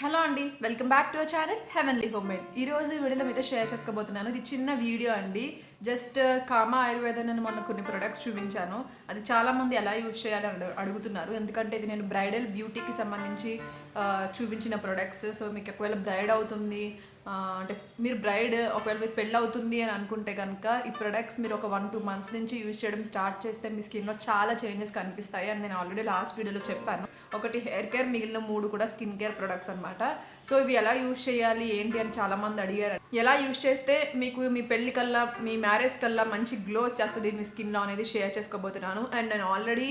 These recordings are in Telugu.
హలో అండి, welcome back to our channel heavenly homemade. ఈరోజు ఈ వీడియోలో మీతో షేర్ చేసుకోబోతున్నాను. ఇది చిన్న వీడియో అండి. జస్ట్ కామా ఆయుర్వేదం నేను మొన్న కొన్ని ప్రొడక్ట్స్ చూపించాను. అది చాలామంది ఎలా యూజ్ చేయాలని అడుగుతున్నారు. ఎందుకంటే ఇది నేను బ్రైడల్ బ్యూటీకి సంబంధించి చూపించిన ప్రొడక్ట్స్. సో మీకు ఒకవేళ బ్రైడ్ అవుతుంది అంటే మీరు బ్రైడ్ ఒకవేళ మీరు పెళ్ళి అవుతుంది అని అనుకుంటే కనుక ఈ ప్రొడక్ట్స్ మీరు ఒక 1-2 months నుంచి యూజ్ చేయడం స్టార్ట్ చేస్తే మీ స్కిన్లో చాలా చేంజెస్ కనిపిస్తాయి అని నేను ఆల్రెడీ లాస్ట్ వీడియోలో చెప్పాను. ఒకటి హెయిర్ కేర్, మిగిలిన 3 కూడా స్కిన్ కేర్ ప్రొడక్ట్స్ అనమాట. సో ఇవి ఎలా యూజ్ చేయాలి ఏంటి అని చాలామంది అడిగారు. ఎలా యూజ్ చేస్తే మీకు మీ పెళ్లి కల్లా, మీ మ్యారేజ్ కల్లా మంచి గ్లో వచ్చేస్తుంది మీ స్కిన్లో అనేది షేర్ చేసుకోబోతున్నాను. అండ్ నేను ఆల్రెడీ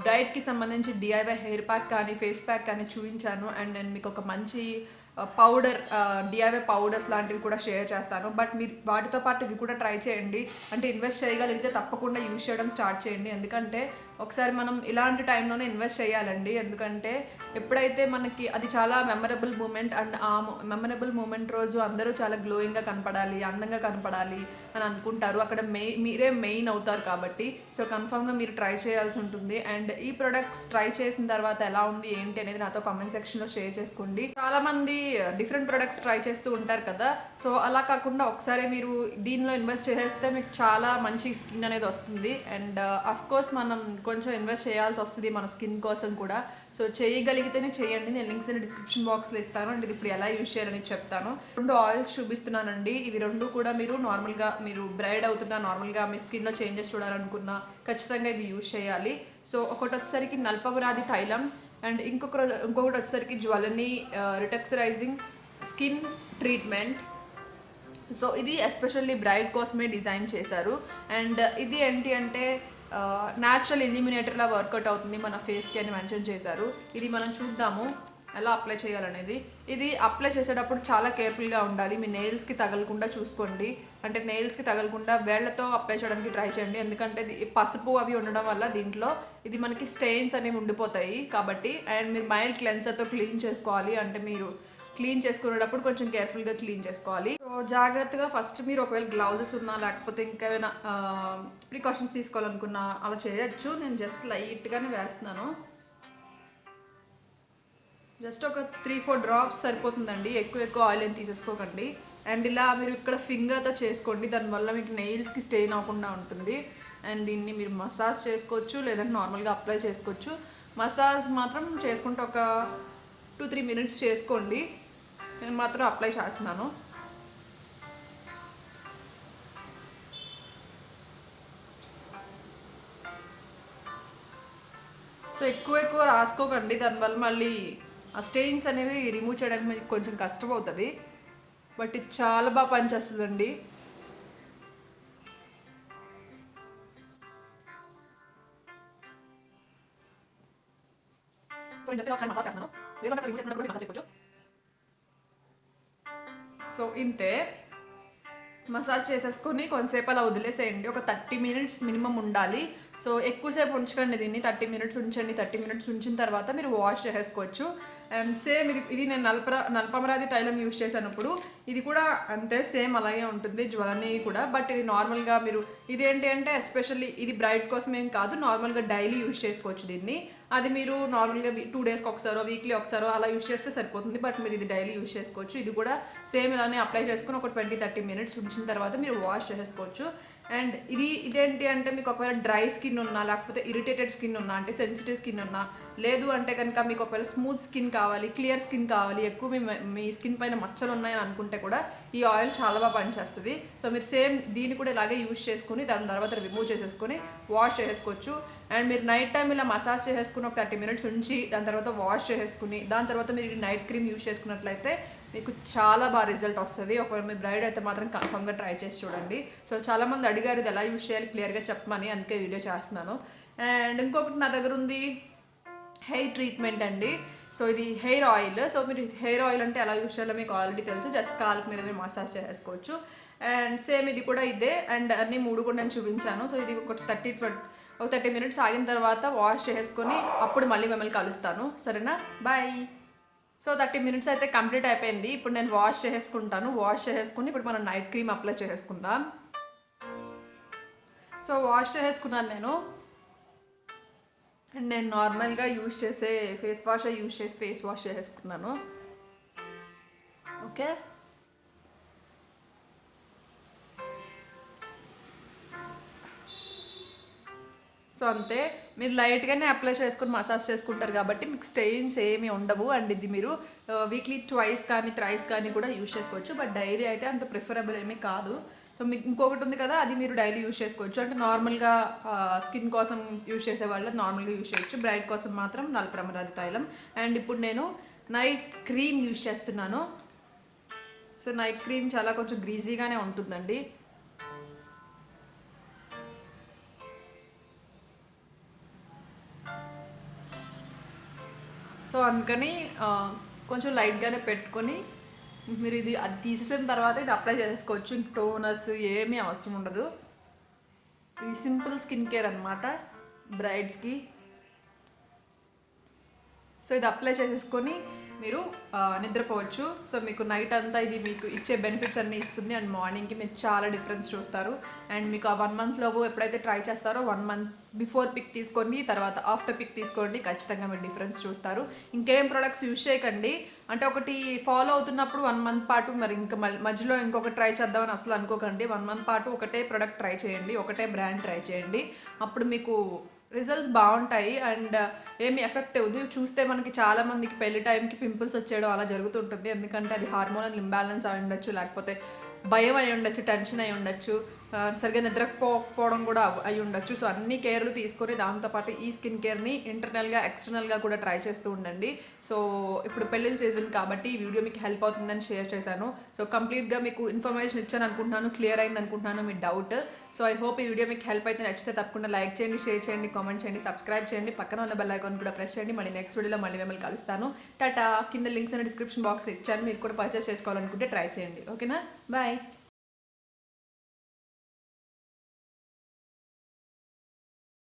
బ్రైడ్కి సంబంధించి డిఐవై హెయిర్ ప్యాక్ కానీ ఫేస్ ప్యాక్ కానీ చూపించాను. అండ్ నేను మీకు ఒక మంచి పౌడర్, డిఐవై పౌడర్స్ లాంటివి కూడా షేర్ చేస్తాను. బట్ మీరు వాటితో పాటు ఇవి కూడా ట్రై చేయండి. అంటే ఇన్వెస్ట్ చేయగలిగితే తప్పకుండా యూజ్ చేయడం స్టార్ట్ చేయండి. ఎందుకంటే ఒకసారి మనం ఇలాంటి టైంలోనే ఇన్వెస్ట్ చేయాలండి. ఎందుకంటే ఎప్పుడైతే మనకి అది చాలా మెమరబుల్ మూమెంట్, అండ్ ఆ మెమరబుల్ మూమెంట్ రోజు అందరూ చాలా గ్లోయింగ్గా కనపడాలి, అందంగా కనపడాలి అని అనుకుంటారు. అక్కడ మీరే మెయిన్ అవుతారు కాబట్టి సో కన్ఫామ్గా మీరు ట్రై చేయాల్సి ఉంటుంది. అండ్ ఈ ప్రొడక్ట్స్ ట్రై చేసిన తర్వాత ఎలా ఉంది ఏంటి అనేది నాతో కామెంట్ సెక్షన్లో షేర్ చేసుకోండి. చాలామంది డిఫరెంట్ ప్రొడక్ట్స్ ట్రై చేస్తూ ఉంటారు కదా. సో అలా కాకుండా ఒకసారి మీరు దీనిలో ఇన్వెస్ట్ చేసేస్తే మీకు చాలా మంచి స్కిన్ అనేది వస్తుంది. అండ్ అఫ్ కోర్స్ మనం కొంచెం ఇన్వెస్ట్ చేయాల్సి వస్తుంది మన స్కిన్ కోసం కూడా. సో చేయగలిగితేనే చేయండి. నేను లింక్స్ డిస్క్రిప్షన్ బాక్స్లో ఇస్తాను. అండ్ ఇది ఇప్పుడు ఎలా యూజ్ చేయాలని చెప్తాను. 2 ఆయిల్స్ చూపిస్తున్నానండి. ఇవి 2 కూడా మీరు నార్మల్గా మీరు బ్రైడ్ అవుతున్నా, నార్మల్గా మీ స్కిన్లో చేంజెస్ చూడాలనుకున్నా ఖచ్చితంగా ఇవి యూజ్ చేయాలి. సో ఒకటి వచ్చేసరికి నల్పమరాది తైలం, అండ్ ఇంకొకటి వచ్చేసరికి జ్వలనీ రిటెక్సరైజింగ్ స్కిన్ ట్రీట్మెంట్. సో ఇది ఎస్పెషల్లీ బ్రైడ్ కోసమే డిజైన్ చేశారు. అండ్ ఇది ఏంటి అంటే న్యాచురల్ ఇల్యూమినేటర్లా వర్కౌట్ అవుతుంది మన ఫేస్కి అని మెన్షన్ చేశారు. ఇది మనం చూద్దాము ఎలా అప్లై చేయాలనేది. ఇది అప్లై చేసేటప్పుడు చాలా కేర్ఫుల్గా ఉండాలి. మీ నెయిల్స్కి తగలకుండా చూసుకోండి. అంటే నెయిల్స్కి తగలకుండా వేళ్లతో అప్లై చేయడానికి ట్రై చేయండి. ఎందుకంటే పసుపు అవి ఉండడం వల్ల దీంట్లో ఇది మనకి స్టెయిన్స్ అనేవి ఉండిపోతాయి కాబట్టి. అండ్ మీరు మైల్డ్ క్లెన్సర్తో క్లీన్ చేసుకోవాలి. అంటే మీరు క్లీన్ చేసుకునేటప్పుడు కొంచెం కేర్ఫుల్గా క్లీన్ చేసుకోవాలి. సో జాగ్రత్తగా ఫస్ట్ మీరు ఒకవేళ గ్లౌజెస్ ఉన్నా లేకపోతే ఇంకా ఏమైనా ప్రికాషన్స్ తీసుకోవాలనుకున్నా అలా చేయొచ్చు. నేను జస్ట్ లైట్గానే వేస్తున్నాను. జస్ట్ ఒక 3-4 డ్రాప్స్ సరిపోతుందండి. ఎక్కువ ఆయిల్ ఏం తీసేసుకోకండి. అండ్ ఇలా మీరు ఇక్కడ ఫింగర్తో చేసుకోండి. దానివల్ల మీకు నెయిల్స్కి స్టెయిన్ అవ్వకుండా ఉంటుంది. అండ్ దీన్ని మీరు మసాజ్ చేసుకోవచ్చు, లేదంటే నార్మల్గా అప్లై చేసుకోవచ్చు. మసాజ్ మాత్రం చేసుకుంటే ఒక 2-3 minutes చేసుకోండి. నేను మాత్రం అప్లై చేస్తున్నాను. సో ఎక్కువ రాసుకోకండి. దానివల్ల మళ్ళీ ఆ స్టెయిన్స్ అనేవి రిమూవ్ చేయడానికి మీకు కొంచెం కష్టం అవుతుంది. బట్ ఇది చాలా బాగా పనిచేస్తుందండి. సో ఇంతే, మసాజ్ చేసేసుకొని కొంతసేపు అలా వదిలేసేయండి. ఒక 30 minutes మినిమం ఉండాలి. సో ఎక్కువసేపు ఉంచకండి దీన్ని. 30 minutes ఉంచండి. 30 minutes ఉంచిన తర్వాత మీరు వాష్ చేసేసుకోవచ్చు. అండ్ సేమ్ ఇది నేను నల్పమరాది తైలం యూజ్ చేసినప్పుడు ఇది కూడా అంతే, సేమ్ అలాగే ఉంటుంది జ్వలనీ కూడా. బట్ ఇది నార్మల్గా మీరు ఇదేంటి అంటే ఎస్పెషల్లీ ఇది బ్రైడ్ కోసం ఏం కాదు, నార్మల్గా డైలీ యూజ్ చేసుకోవచ్చు దీన్ని. అది మీరు నార్మల్గా 2 daysకి ఒకసారో వీక్లీ ఒకసారో అలా యూజ్ చేస్తే సరిపోతుంది. బట్ మీరు ఇది డైలీ యూజ్ చేసుకోవచ్చు. ఇది కూడా సేమ్ ఇలానే అప్లై చేసుకుని ఒక 20-30 minutes ఉంచిన తర్వాత మీరు వాష్ చేసుకోవచ్చు. అండ్ ఇదేంటి అంటే మీకు ఒకవేళ డ్రై స్కిన్ ఉన్నా, లేకపోతే ఇరిటేటెడ్ స్కిన్ ఉన్నా, అంటే సెన్సిటివ్ స్కిన్ ఉన్నా, లేదు అంటే కనుక మీకు ఒకవేళ స్మూత్ స్కిన్ కావాలి, క్లియర్ స్కిన్ కావాలి, ఎక్కువ మీ స్కిన్ పైన మచ్చలు ఉన్నాయని అనుకుంటే కూడా ఈ ఆయిల్ చాలా బాగా పనిచేస్తుంది. సో మీరు సేమ్ దీన్ని కూడా ఇలాగే యూజ్ చేసుకుని దాని తర్వాత రిమూవ్ చేసేసుకొని వాష్ చేసుకోవచ్చు. అండ్ మీరు నైట్ టైం ఇలా మసాజ్ చేసేసుకుని ఒక 30 minutes ఉంచి దాని తర్వాత వాష్ చేసేసుకుని దాని తర్వాత మీరు నైట్ క్రీమ్ యూజ్ చేసుకున్నట్లయితే మీకు చాలా బాగా రిజల్ట్ వస్తుంది. ఒకవేళ మీ బ్రైడ్ అయితే మాత్రం కన్ఫర్మ్గా ట్రై చేసి చూడండి. సో చాలామంది అడిగారు ఇది ఎలా యూజ్ చేయాలి క్లియర్గా చెప్పమని, అందుకే వీడియో చేస్తున్నాను. అండ్ ఇంకొకటి నా దగ్గర ఉంది హెయిర్ ట్రీట్మెంట్ అండి. సో ఇది హెయిర్ ఆయిల్. సో మీరు హెయిర్ ఆయిల్ అంటే ఎలా యూజ్ చేయాలో మీకు ఆల్రెడీ తెలుసు. జస్ట్ కాళ్ళ మీద మీరు మసాజ్ చేసుకోవచ్చు. అండ్ సేమ్ ఇది కూడా ఇదే. అండ్ అన్ని 3 కూడా నేను చూపించాను. సో ఇది ఒక 30 minutes ఆగిన తర్వాత వాష్ చేసుకొని అప్పుడు మళ్ళీ మిమ్మల్ని కలుస్తాను. సరేనా, బాయ్. సో 30 minutes అయితే కంప్లీట్ అయిపోయింది. ఇప్పుడు నేను వాష్ చేసుకుంటాను. వాష్ చేసుకుని ఇప్పుడు మనం నైట్ క్రీమ్ అప్లై చేసుకుందాం. సో వాష్ చేసుకున్నాను నేను. అండ్ నేను నార్మల్గా యూజ్ చేసే ఫేస్ వాష్ యూజ్ చేసి ఫేస్ వాష్ చేసుకున్నాను. ఓకే. సో అంతే, మీరు లైట్గానే అప్లై చేసుకుని మసాజ్ చేసుకుంటారు కాబట్టి మీకు స్టెయిన్స్ ఏమీ ఉండవు. అండ్ ఇది మీరు వీక్లీ ట్వైస్ కానీ థ్రైస్ కానీ కూడా యూజ్ చేసుకోవచ్చు. బట్ డైలీ అయితే అంత ప్రిఫరబుల్ ఏమీ కాదు. సో మీకు ఇంకొకటి ఉంది కదా, అది మీరు డైలీ యూజ్ చేసుకోవచ్చు. అంటే నార్మల్గా స్కిన్ కోసం యూజ్ చేసే వాళ్ళు నార్మల్గా యూజ్ చేయొచ్చు. బ్రైట్ కోసం మాత్రం నల్లప్రమరాది తైలం. అండ్ ఇప్పుడు నేను నైట్ క్రీమ్ యూజ్ చేస్తున్నాను. సో నైట్ క్రీమ్ చాలా కొంచెం గ్రీజీగానే ఉంటుందండి. సో అందుకని కొంచెం లైట్గానే పెట్టుకొని మీరు అది తీసేసిన తర్వాత ఇది అప్లై చేసుకోవచ్చు. టోనర్స్ ఏమీ అవసరం ఉండదు. ఇది సింపుల్ స్కిన్ కేర్ అనమాట బ్రైడ్స్కి. సో ఇది అప్లై చేసేసుకొని మీరు నిద్రపోవచ్చు. సో మీకు నైట్ అంతా ఇది మీకు ఇచ్చే బెనిఫిట్స్ అన్నీ ఇస్తుంది. అండ్ మార్నింగ్కి మీరు చాలా డిఫరెన్స్ చూస్తారు. అండ్ మీకు ఆ 1 మంత్లోపు ఎప్పుడైతే ట్రై చేస్తారో 1 మంత్ బిఫోర్ పిక్ తీసుకోండి, తర్వాత ఆఫ్టర్ పిక్ తీసుకోండి, ఖచ్చితంగా మీరు డిఫరెన్స్ చూస్తారు. ఇంకేం ప్రొడక్ట్స్ యూజ్ చేయకండి. అంటే ఒకటి ఫాలో అవుతున్నప్పుడు 1 మంత్ పాటు మరి ఇంకా మధ్యలో ఇంకొకటి ట్రై చేద్దామని అసలు అనుకోకండి. 1 మంత్ పాటు ఒకటే ప్రొడక్ట్ ట్రై చేయండి, ఒకటే బ్రాండ్ ట్రై చేయండి. అప్పుడు మీకు రిజల్ట్స్ బాగుంటాయి. అండ్ ఏమి ఎఫెక్ట్ అవ్వదు. చూస్తే మనకి చాలామందికి పెళ్లి టైంకి పింపుల్స్ వచ్చేయడం అలా జరుగుతుంటుంది. ఎందుకంటే అది హార్మోనల్ ఇంబ్యాలెన్స్ అయి ఉండొచ్చు, లేకపోతే భయం అయి ఉండొచ్చు, టెన్షన్ అయి ఉండొచ్చు, సరిగ్గా నిద్రపోవడం కూడా అయి ఉండొచ్చు. సో అన్ని కేర్లు తీసుకొని దాంతోపాటు ఈ స్కిన్ కేర్ని ఇంటర్నల్గా ఎక్స్టర్నల్గా కూడా ట్రై చేస్తూ ఉండండి. సో ఇప్పుడు పెళ్ళిళ్ళ సీజన్ కాబట్టి ఈ వీడియో మీకు హెల్ప్ అవుతుందని షేర్ చేశాను. సో కంప్లీట్గా మీకు ఇన్ఫర్మేషన్ ఇచ్చాను అనుకుంటున్నాను, క్లియర్ అయింది అనుకుంటున్నాను మీ డౌట్. సో ఐ హోప్ ఈ వీడియో మీకు హెల్ప్ అయితే నచ్చితే తప్పకుండా లైక్ చేయండి, షేర్ చేయండి, కామెంట్ చేయండి, సబ్స్క్రైబ్ చేయండి, పక్కన ఉన్న బెల్ ఐకాన్ కూడా ప్రెస్ చేయండి. మళ్ళీ నెక్స్ట్ వీడియోలో మళ్ళీ మిమ్మల్ని కలుస్తాను. టాటా. కింద లింక్స్ అనే డిస్క్రిప్షన్ బాక్స్ ఇచ్చాను, మీరు కూడా పర్చేస్ చేసుకోవాలనుకుంటే ట్రై చేయండి. ఓకేనా, బాయ్.